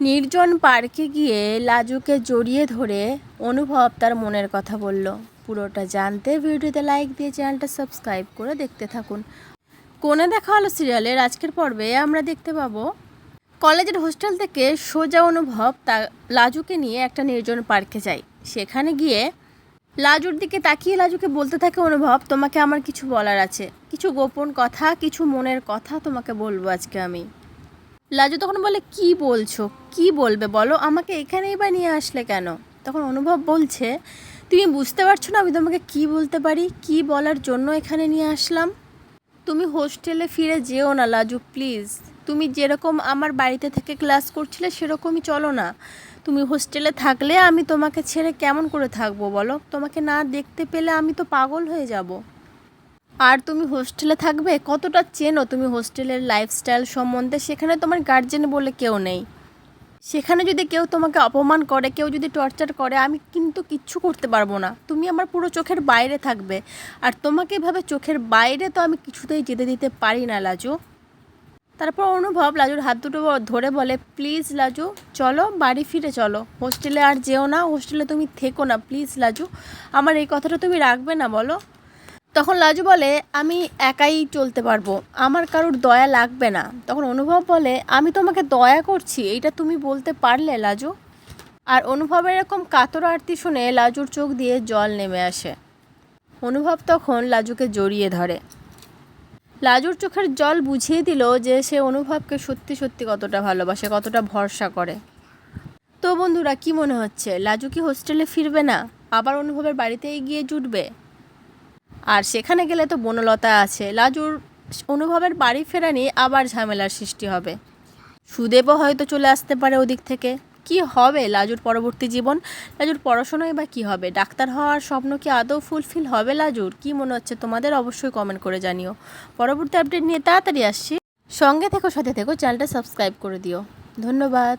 নির্জন পার্কে গিয়ে লাজুকে জড়িয়ে ধরে অনুভব তার মনের কথা বলল। পুরোটা জানতে ভিডিওতে লাইক দিয়ে চ্যানেলটা সাবস্ক্রাইব করে দেখতে থাকুন। কোণে দেখা হলো সিরিয়ালের আজকের পর্বে আমরা দেখতে পাবো কলেজের হোস্টেল থেকে সোজা অনুভব লাজুকে নিয়ে একটা নির্জন পার্কে যায়। সেখানে গিয়ে লাজুর দিকে তাকিয়ে লাজুকে বলতে থাকে, অনুভব তোমাকে আমার কিছু বলার আছে, কিছু গোপন কথা, কিছু মনের কথা তোমাকে বলবো আজকে আমি। লাজু তখন বলে, কি বলছো, কি বলবে বলো, আমাকে এখানেই বা নিয়ে আসলে কেন? তখন অনুভব বলছে, তুমি বুঝতে পারছো না আমি তোমাকে কি বলতে পারি, কি বলার জন্য এখানে নিয়ে আসলাম? তুমি হোস্টেলে ফিরে যেও না লাজু, প্লিজ। তুমি যেরকম আমার বাড়িতে থেকে ক্লাস করছিলে সেরকমই চলো না। তুমি হোস্টেলে থাকলে আমি তোমাকে ছেড়ে কেমন করে থাকবো বলো? তোমাকে না দেখতে পেলে আমি তো পাগল হয়ে যাব। আর তুমি হোস্টেলে থাকবে, কতটা চেনো তুমি হোস্টেলের লাইফস্টাইল সম্বন্ধে? সেখানে তোমার গার্জেন বলে কেউ নেই। সেখানে যদি কেউ তোমাকে অপমান করে, কেউ যদি টর্চার করে, আমি কিন্তু কিচ্ছু করতে পারবো না। তুমি আমার পুরো চোখের বাইরে থাকবে, আর তোমাকে এভাবে চোখের বাইরে তো আমি কিছুতেই যেতে দিতে পারি না লাজু। তারপর অনুভব লাজুর হাত দুটো ধরে বলে, প্লিজ লাজু চলো, বাড়ি ফিরে চলো, হোস্টেলে আর যেও না, হোস্টেলে তুমি থেকো না প্লিজ লাজু। আমার এই কথাটা তুমি রাখবে না বলো? তখন লাজু বলে, আমি একাই চলতে পারবো, আমার কারোর দয়া লাগবে না। তখন অনুভব বলে, আমি তোমাকে দয়া করছি এইটা তুমি বলতে পারলে লাজু? আর অনুভবের এরকম কাতর আরতি শুনে লাজুর চোখ দিয়ে জল নেমে আসে। অনুভব তখন লাজুকে জড়িয়ে ধরে। লাজুর চোখের জল বুঝিয়ে দিল যে সে অনুভবকে সত্যি সত্যি কতটা ভালোবাসে, কতটা ভরসা করে। তো বন্ধুরা, কি মনে হচ্ছে, লাজু কি হোস্টেলে ফিরবে না, আবার অনুভবের বাড়িতেই গিয়ে জুটবে? আর সেখানে গেলে তো বনলতা আছে, লাজুর অনুভবের বাড়ি ফেরা নিয়ে আবার ঝামেলার সৃষ্টি হবে। সুদেবও হয়তো চলে আসতে পারে ওদিক থেকে। কি হবে লাজুর পরবর্তী জীবন? লাজুর পড়াশোনায় বা কী হবে? ডাক্তার হওয়ার স্বপ্ন কি আদৌ ফুলফিল হবে লাজুর? কি মনে হচ্ছে তোমাদের? অবশ্যই কমেন্ট করে জানিও। পরবর্তী আপডেট নিয়ে তাড়াতাড়ি আসছি, সঙ্গে থেকো, সাথে থেকো, চ্যানেলটা সাবস্ক্রাইব করে দিও। ধন্যবাদ।